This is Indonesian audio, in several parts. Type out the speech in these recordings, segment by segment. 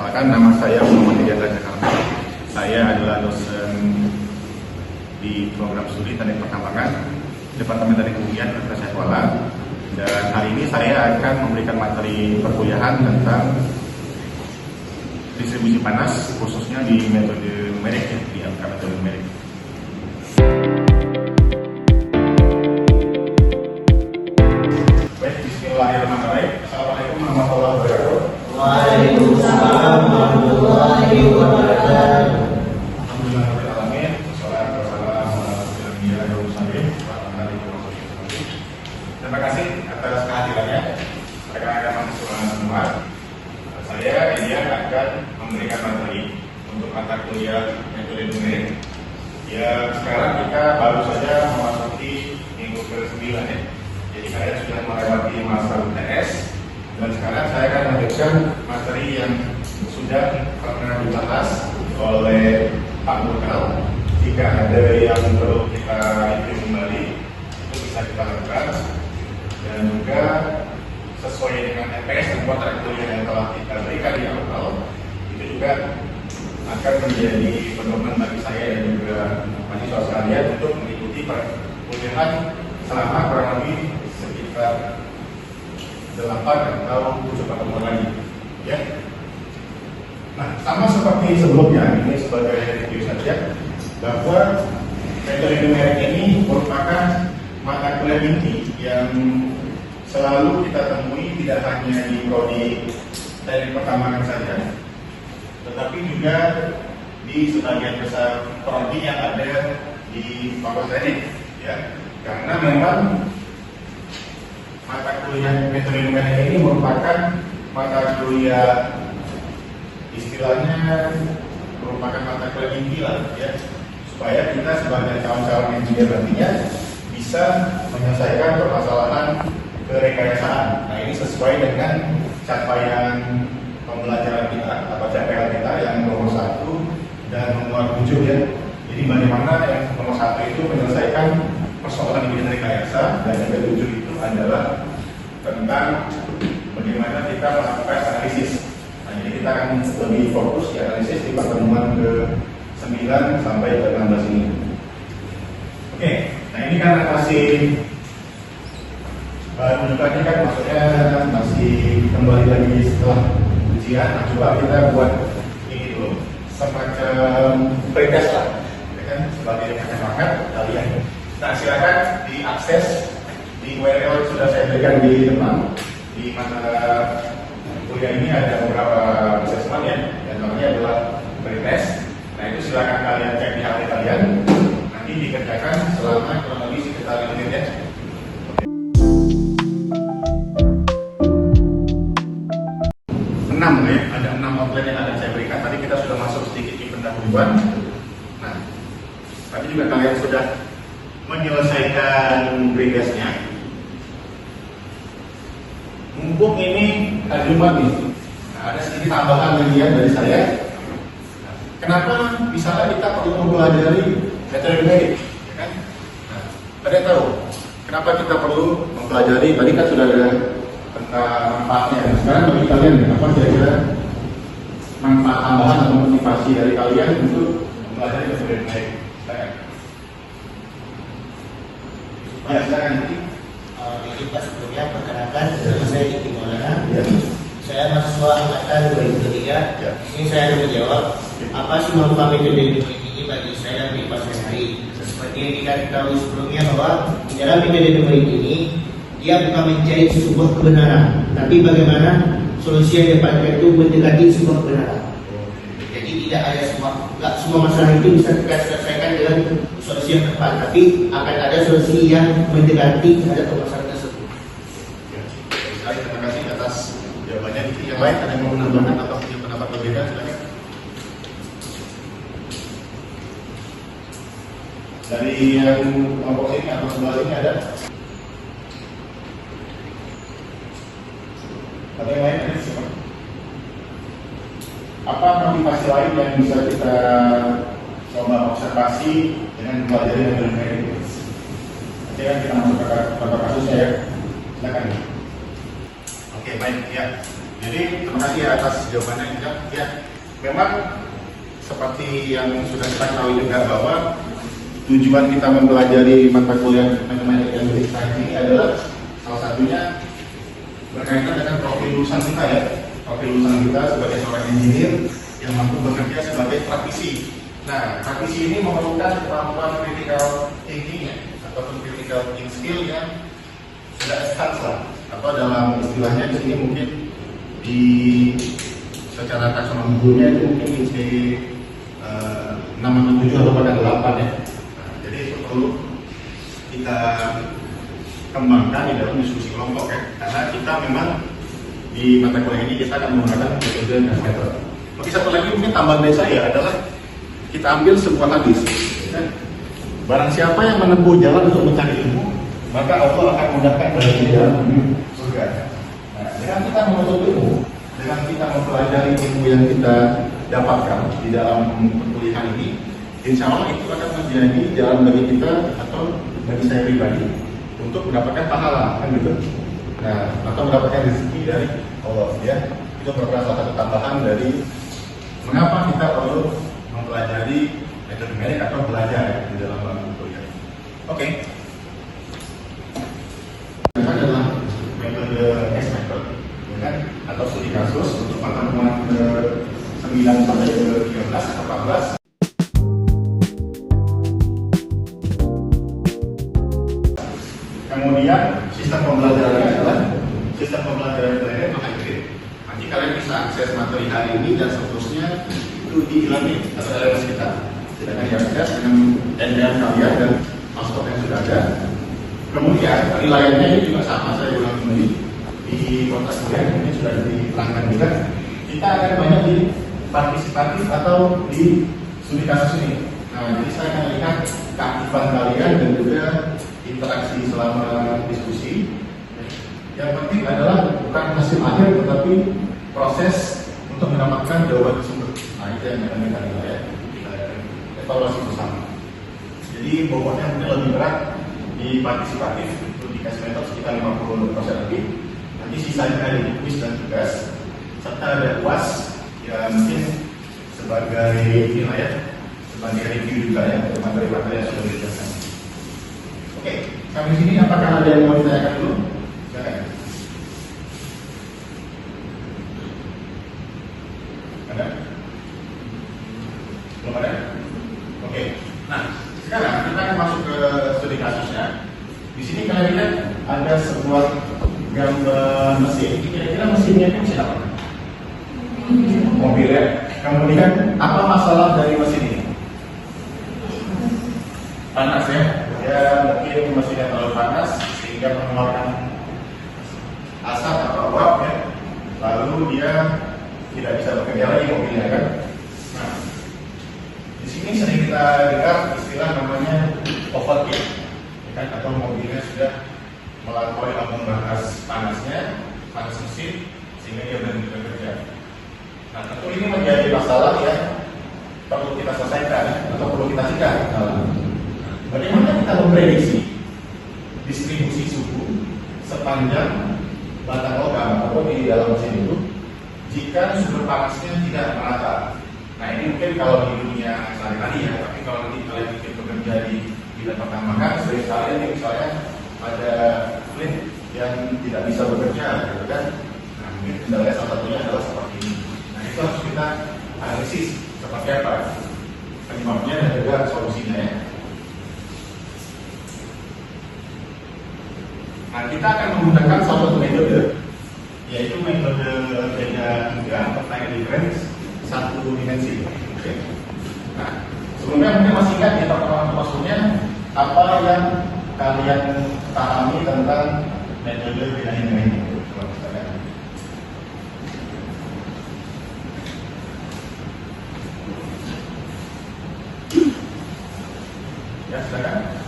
Perkenalkan, nama saya Muhammad Ijazah Jakarta. Saya adalah dosen di program studi Teknik Pertambangan Departemen Teknik Kimia Universitas Kuala. Dan hari ini saya akan memberikan materi perkuliahan tentang distribusi panas, khususnya di metode numerik, di angka metode numerik. Baik, bismillahirrahmanirrahim. Assalamualaikum warahmatullahi wabarakatuh. Waalaikumsalam warahmatullahi wabarakatuh. Alhamdulillahirabbil alamin. Wassalatu wassalamu ala rasulillah wa mursalin wa ala alihi wa sahbihi. Terima kasih atas kehadirannya rekan-rekan mahasiswa semua. Saya Edian akan memberikan materi untuk mata kuliah metode numerik. Ya, sekarang kita baru saja memasuki minggu ke-9 ya. Jadi saya sudah melewati masa UTS dan sekarang saya akan melanjutkan materi yang sudah pernah dibahas oleh Pak Nurkal. Jika ada yang perlu kita review kembali, itu bisa kita lakukan. Dan juga sesuai dengan EPS dan kontrak kuliah yang telah kita berikan di awal, itu juga akan menjadi pedoman bagi saya dan juga mahasiswa sekalian untuk mengikuti perkuliahan selama kurang lebih sekitar 8 atau 7 pertemuan lagi, ya. Nah, sama seperti sebelumnya, ini sebagai review saja, bahwa metode numerik ini merupakan mata kuliah inti yang selalu kita temui tidak hanya di prodi teknik pertambangan saja, tetapi juga di sebagian besar prodi yang ada di fakultas teknik, ya. Karena memang mata kuliah metode numerik ini merupakan mata kuliah, istilahnya merupakan mata kuliah inti lah, ya, supaya kita sebagai calon engineer nantinya bisa menyelesaikan permasalahan kerekayasaan. Nah, ini sesuai dengan capaian pembelajaran kita atau capaian kita yang nomor 1 dan nomor 7, ya. Jadi bagaimana yang nomor 1 itu menyelesaikan persoalan di bidang rekayasa, dan yang ke-7 itu adalah tentang bagaimana kita melakukan analisis. Nah, jadi kita akan lebih fokus di analisis di pertemuan ke-9 sampai ke-16 ini. Oke, nah ini kan masih menunjukkannya kan, maksudnya masih kembali lagi setelah ujian. Nah, coba kita buat ini dulu, semacam pretest lah, ya kan, sebagai penyemangat kalian. Nah, silakan diakses di URL yang sudah saya berikan di depan. Di mata kuliah ini ada beberapa assessment, ya, yang namanya adalah pretest. Nah, itu silakan kalian cek di HP kalian. Nanti dikerjakan selama kurang lebih sekitar 5 menit, ya. Ya, ada 6 outline yang akan saya berikan. Tadi kita sudah masuk sedikit di pendahuluan. Nah, tadi juga kalian sudah menyelesaikan pretestnya. Mumpung ini hari Jumat nih, nah, ada sedikit tambahan bagian dari saya. Nah, kenapa misalnya kita perlu mempelajari metode numerik, ya kan? Nah, kalian tahu kenapa kita perlu mempelajari? Tadi kan sudah ada tentang manfaatnya. Sekarang bagi kalian, apa kira-kira manfaat tambahan atau motivasi dari kalian untuk mempelajari metode numerik? Ya, silakan. Jadi Pak, sebelumnya perkenalkan, nama saya Diki Maulana. Saya mahasiswa angkatan 2003. Ini saya akan menjawab apa sih manfaat metode numerik ini bagi saya dan Pak sehari-hari. Seperti yang kita ketahui sebelumnya bahwa di dalam metode numerik ini dia bukan mencari sebuah kebenaran, tapi bagaimana solusi yang didapatkan itu mendekati sebuah kebenaran. Jadi tidak ada semua masalah itu bisa kita selesaikan dengan solusi yang tepat, tapi akan ada solusi yang mendekati terhadap permasalahan tersebut. Terima kasih atas jawabannya. Yang lain ada yang mau menambahkan atau punya pendapat berbeda? Silakan. Dari yang kelompok sini atau sebelah sini ada? Ada yang lain? Ada siapa? Apa motivasi lain yang bisa kita coba observasi dengan mempelajari metode numerik? Nanti kan kita masuk ke contoh kasusnya, ya. Silakan. Oke, baik, ya. Jadi terima kasih atas jawabannya juga. Ya, memang seperti yang sudah kita ketahui juga bahwa tujuan kita mempelajari mata kuliah matematika yang ini adalah salah satunya berkaitan dengan profil lulusan kita ya. Profil lulusan kita sebagai seorang engineer yang mampu bekerja sebagai praktisi. Nah, praktisi ini memerlukan kemampuan critical thinking ataupun critical thinking skill yang sudah advance lah. Atau dalam istilahnya di sini mungkin di secara taksonomi dunia itu mungkin IC 6 atau 7 atau bahkan 8 ya. Nah, jadi itu perlu kita kembangkan di dalam diskusi kelompok ya. Karena kita memang di mata kuliah ini kita akan menggunakan metode dan metode. Oke, satu lagi mungkin tambahan dari saya adalah kita ambil sebuah hadis. Ya. Barang siapa yang menempuh jalan untuk mencari ilmu, maka Allah akan mudahkan bagi dia surga. Nah, dengan kita menuntut ilmu, dengan kita mempelajari ilmu yang kita dapatkan di dalam perkuliahan ini, insya Allah itu akan menjadi jalan bagi kita atau bagi saya pribadi untuk mendapatkan pahala, kan gitu. Nah, atau mendapatkan rezeki dari Allah, ya. Itu merupakan salah satu tambahan dari mengapa kita perlu mempelajari metode medik atau belajar di dalam kuliah. Oke. Ini adalah metode S method, kan? Atau studi kasus untuk pertemuan ke-9 sampai ke-13 atau 14. Kemudian sistem pembelajarannya adalah sistem pembelajaran belajar hybrid. Nanti kalian bisa akses materi hari ini dan seterusnya itu di e-learning atau LMS kita. Silakan diakses dengan NDM kalian dan password yang sudah ada. Kemudian penilaiannya ini juga sama, saya ulang kembali di kontrak kuliah ini sudah diterangkan juga. Kita akan banyak di partisipatif atau di studi kasus ini. Nah, jadi saya akan lihat keaktifan kalian dan juga interaksi selama diskusi. Yang penting adalah bukan hasil akhir tetapi proses untuk mendapatkan jawaban sumber. Nah, itu yang akan kita nilai, kita evaluasi bersama. Jadi bobotnya mungkin lebih berat di partisipatif untuk dikasih metode sekitar 50% lebih. Nanti sisanya ada di kuis dan tugas serta ada UAS yang mungkin sebagai inilah ya, sebagai review juga ya untuk materi-materi yang sudah dijelaskan. Oke, sampai sini apakah ada yang mau ditanyakan dulu? Silakan. Ada? Belum ada? Oke. Nah, sekarang kita akan masuk ke studi kasusnya. Di sini kalian lihat ada sebuah gambar mesin. Kira-kira mesinnya itu mesin apa? Mobil ya. Kemudian apa masalah dari mesin ini? Panas ya. Ya mungkin mesinnya terlalu panas sehingga mengeluarkan asap atau uap ya. Lalu dia tidak bisa bekerja lagi mobilnya kan. Nah, di sini sering kita dengar istilah namanya overheat, ya kan? Atau mobilnya sudah melampaui ambang batas panasnya, panas mesin sehingga dia berhenti bekerja. Nah, tentu ini menjadi masalah yang perlu kita selesaikan atau perlu kita cegah. Bagaimana kita memprediksi distribusi suhu sepanjang batang logam atau di dalam mesin itu jika sumber panasnya tidak merata? Nah, ini mungkin kalau di dunia sehari-hari ya, tapi kalau nanti kalian bikin bekerja di bidang pertambangan, sering sekali ini misalnya ada lift yang tidak bisa bekerja, gitu kan? Nah, mungkin kendalanya salah satunya adalah seperti ini. Nah, itu harus kita analisis seperti apa penyebabnya dan juga solusinya ya. Nah, kita akan menggunakan salah satu metode, yaitu metode beda tiga atau time difference satu dimensi. Oke. Nah, sebelumnya mungkin masih ingat ya pertemuan-pertemuannya apa yang kalian pahami tentang metode beda tiga ini? Coba kita lihat. Ya, silakan.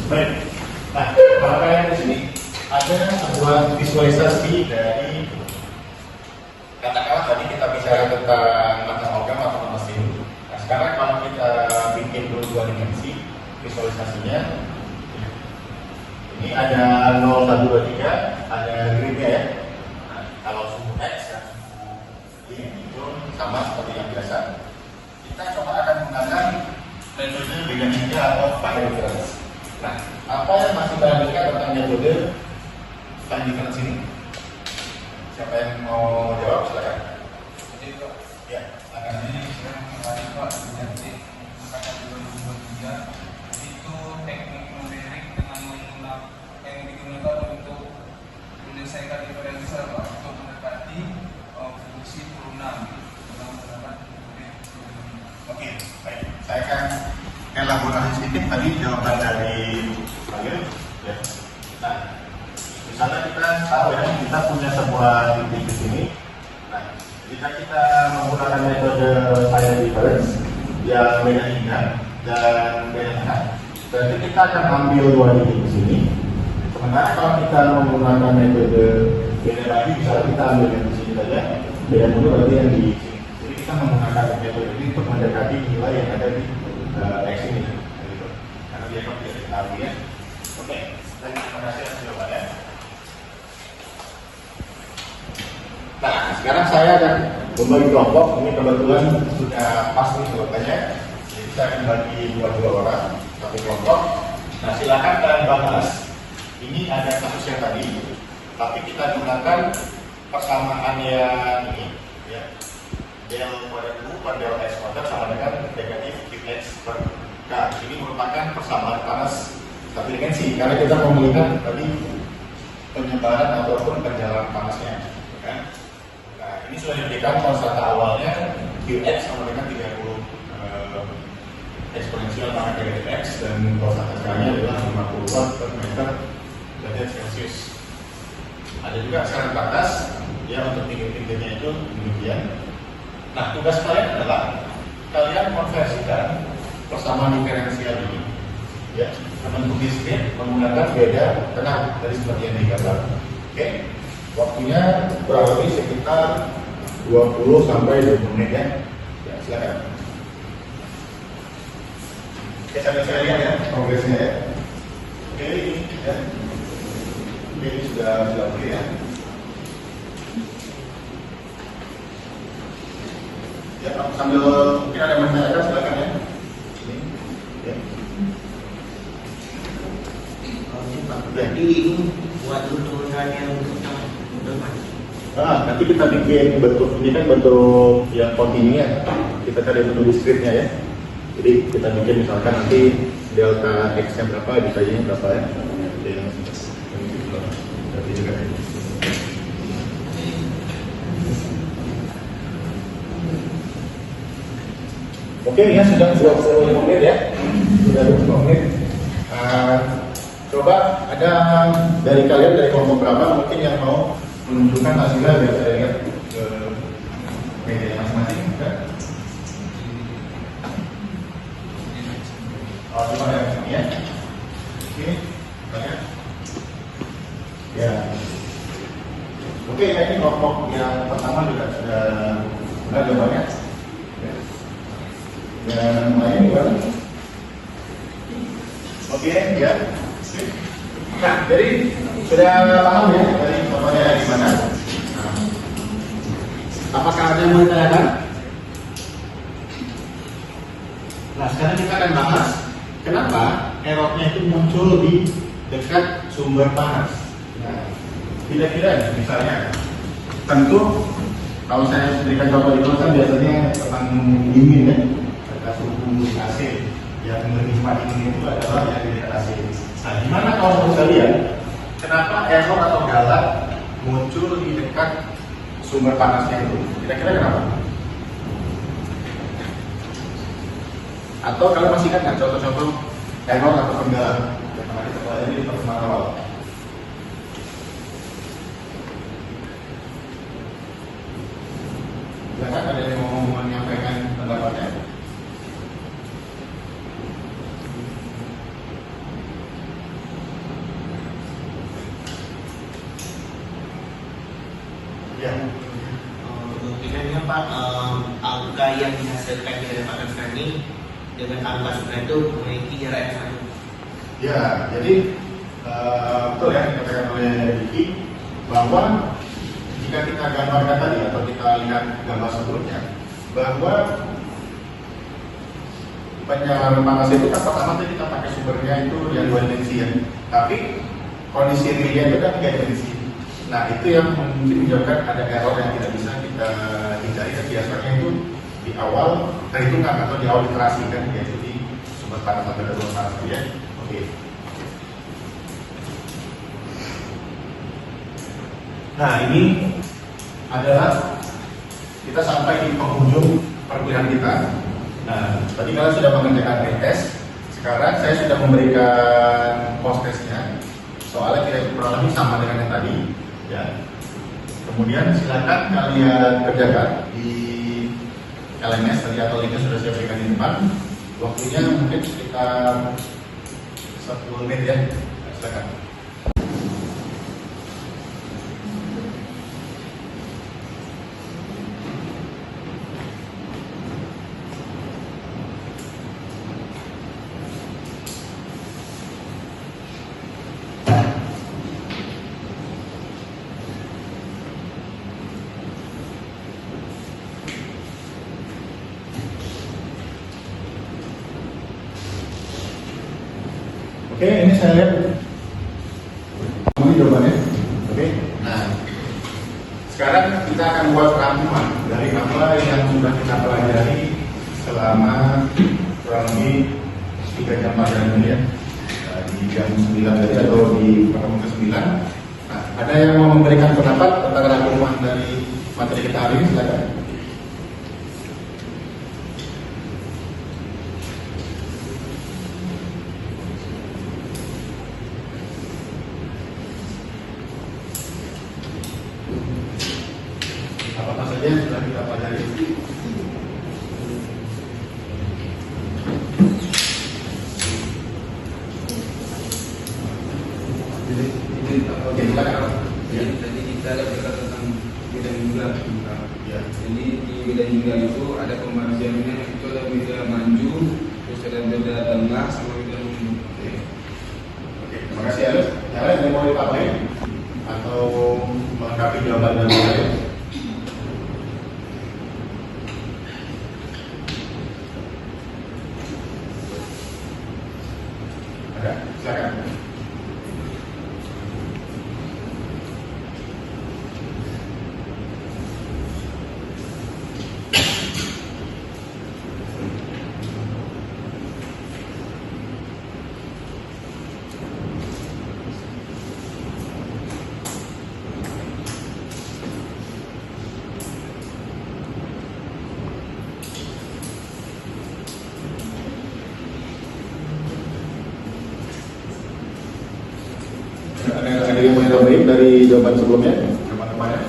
Baik. Nah, kalau kalian di sini ada sebuah visualisasi dari katakanlah tadi kita bicara visualisasinya. Ini ada 0, 1, 2, 3, ada gridnya ya. Nah, kalau suhu X dan suhu Y itu sama seperti yang biasa. Kita coba akan menggunakan metode beda ninja atau time difference. Nah, apa yang masih bandingkan tentang metode time difference ini? Siapa yang mau jawab? Silakan. Ya, silakan. Jadi sekarang kemarin Pak nanti angkatan 2023 itu teknik numerik dengan menggunakan yang digunakan untuk menyelesaikan diferensial Pak untuk mendekati fungsi turunan dalam menggunakan numerik. Oke, baik. Saya akan elaborasi sedikit tadi jawaban dari Fadil. Ya. Nah, misalnya kita tahu ya, kita punya sebuah titik di sini. Nah, jika kita menggunakan metode time difference yang beda indah dan beda tengah, berarti kita akan ambil dua titik di sini. Sementara kalau kita menggunakan metode beda lagi, misalnya kita ambil yang di sini saja, beda dulu berarti yang di sini. Jadi kita menggunakan metode ini untuk mendekati nilai yang ada di X ini. Gitu. Karena dia kan tidak diketahui ya. Oke, dan terima kasih atas jawabannya. Nah, sekarang saya akan membagi kelompok. Ini kebetulan sudah pas nih jawabannya. Jadi saya akan bagi dua orang satu kelompok. Nah, silakan kalian bahas. Ini ada kasus yang tadi, tapi kita gunakan persamaan yang ini, ya. Del pada U per del X kuadrat sama dengan negatif Qx per K. Ini merupakan persamaan panas satu dimensi karena kita mau melihat tadi penyebaran ataupun perjalanan panasnya, kan? Nah, ini sudah diberikan konstanta awalnya Qx sama dengan 30 eksponensial pangkat negatif X dan konstanta sekarangnya adalah 50 watt per meter derajat Celcius. Ada juga sekarang batas ya untuk tinggi-tingginya itu demikian. Nah, tugas kalian adalah kalian konversikan persamaan diferensial ini ya bentuk diskrit menggunakan beda tenang dari seperti yang digambar. Oke, waktunya kurang lebih sekitar 20 sampai 20 menit ya. Ya, silakan. Oke, sambil saya lihat ya progresnya ya. Oke, ini ya. Ini sudah oke ya. Ya, sambil mungkin ada yang menanyakan silakan ya. Ini, ya. Jadi ini buat turunan yang depan. Nanti kita bikin bentuk ini kan bentuk yang kontinu ya. Kita cari bentuk diskritnya ya. Jadi kita bikin misalkan nanti delta x nya berapa, bisa y nya berapa ya. Berarti juga ya. Oke ya, sudah 20 menit ya. Sudah 20 menit. Coba ada dari kalian dari kelompok berapa mungkin yang mau menunjukkan hasilnya biar saya lihat ke media masing-masing ya. Oh, coba dari sini ya. Oke, banyak. Ya. Oke, ya ini kelompok yang pertama juga sudah ada banyak. Dan lain juga. Oke, ya. Nah, jadi sudah paham ya dari contohnya di mana? Nah, apakah ada yang mau ditanyakan? Nah, sekarang kita akan bahas kenapa errornya itu muncul di dekat sumber panas. Nah, kira-kira misalnya, tentu kalau saya berikan contoh di kelas kan biasanya tentang dingin ya, dekat suhu AC. Yang menikmati ini itu adalah yang di dekat AC. Nah, gimana kalau menurut kalian, kenapa error atau galak muncul di dekat sumber panasnya itu? Kira-kira kenapa? Atau kalian masih ingat nggak contoh-contoh error atau penggalak yang pernah kita pelajari di pertemuan awal? Silakan, ada yang mau menyampaikan pendapatnya? Ya. Kemungkinannya Pak, angka yang dihasilkan di hadapan kami dengan angka sebenarnya itu memiliki jarak yang sangat. Ya, jadi betul ya dikatakan oleh Diki bahwa jika kita gambarkan tadi atau kita lihat gambar sebelumnya bahwa penyalaran panas itu kan pertama tadi kita pakai sumbernya itu yang 2 dimensi ya, tapi kondisi realnya itu kan 3 dimensi. Nah itu yang mungkin menyebabkan ada error yang tidak bisa kita hindari, dan biasanya itu di awal perhitungan atau di awal iterasi kan, yaitu di sumber panas atau reservoir panas ya. Oke. Nah ini adalah kita sampai di penghujung perkuliahan kita. Nah tadi kalian sudah mengerjakan pretest, sekarang saya sudah memberikan post testnya. Soalnya tidak kurang lebih sama dengan yang tadi ya. Kemudian silakan kalian kerjakan di LMS tadi atau linknya sudah saya berikan di depan. Waktunya mungkin sekitar 10 menit ya. Silakan. Oke, ini saya lihat ini jawabannya. Oke, nah sekarang kita akan buat rangkuman dari apa yang sudah kita pelajari selama kurang lebih 3 jam pelajaran ini ya. Di jam 9 tadi atau di pertemuan ke-9. Nah, ada yang mau memberikan pendapat tentang rangkuman dari materi kita hari ini? Silakan. Apa saja yang sudah kita pelajari? Oke, silakan. Ya, tadi kita bicara tentang beda juga. Ya. Jadi di beda juga itu ada pembagiannya, itu ada beda maju, terus ada beda tengah sama beda mundur. Oke, terima kasih Alif. Yang lain yang mau ditambahin atau melengkapi jawaban dari saya? Ada? Silakan. Ada yang mau ditambahin dari jawaban sebelumnya? Teman-temannya?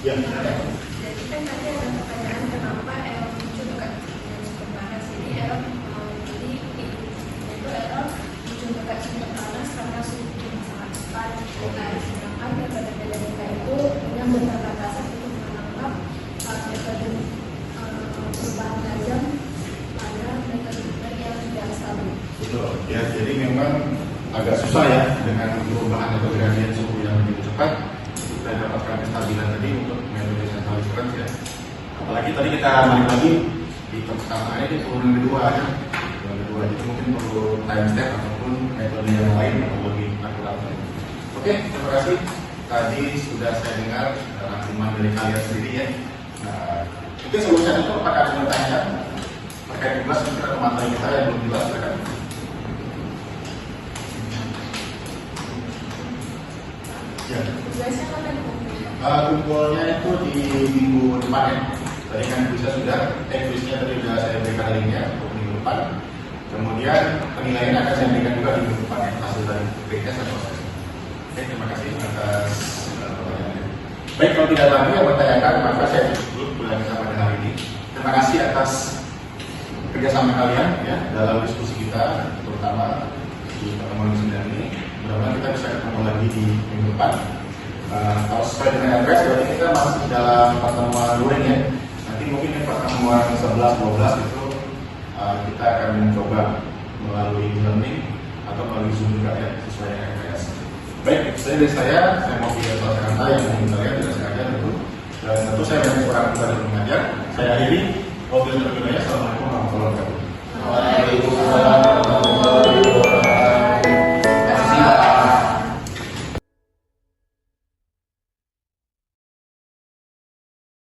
Ya. Jadi kan tadi ada pertanyaan kenapa error muncul dekat sumber panas. Jadi error itu error muncul dekat sumber panas karena suhu yang sangat cepat. Nah, sedangkan metode BDDK itu yang berterbatasan untuk menangkap metode perubahan tajam pada metode yang tidak stabil. Betul. Ya, jadi memang agak susah ya dengan perubahan atau gradien suhu yang begitu cepat kita dapatkan kestabilan tadi untuk metode central difference ya. Apalagi tadi kita balik lagi di pertamaannya di turunan kedua ya. Turunan kedua itu mungkin perlu time step ataupun metode yang lain yang lebih akurat. Oke, terima kasih. Tadi sudah saya dengar rangkuman dari kalian sendiri ya. Nah, mungkin sebelumnya itu apakah ada yang bertanya terkait tugas mungkin atau materi kita yang belum jelas kan? Ya. Tugasnya kapan? Kumpulnya itu di minggu depan ya. Tadi kan bisa sudah, kuisnya tadi sudah saya berikan linknya untuk minggu depan. Kemudian penilaian akan saya berikan juga di minggu depan ya, hasil dari pretest dan proses. Oke, terima kasih atas pertanyaannya. Baik, kalau tidak lagi yang bertanyakan, maka saya tutup dulu kuliah kita pada hari ini. Terima kasih atas kerjasama kalian ya dalam diskusi kita, terutama di pertemuan ke-9 ini. Mudah-mudahan kita bisa ketemu lagi di minggu depan. Kalau sesuai dengan address, berarti kita masih dalam pertemuan luring ya. Nanti mungkin di pertemuan 11-12 itu kita akan mencoba melalui learning atau melalui Zoom juga ya, sesuai dengan address. Baik, itu saja dari saya mau video Kata yang ingin kita lihat tidak sengaja tentu. Dan tentu saya banyak kurang dari mengajar. Saya akhiri. Wabillahi taufiq wal hidayah. Assalamualaikum warahmatullahi wabarakatuh. Waalaikumsalam.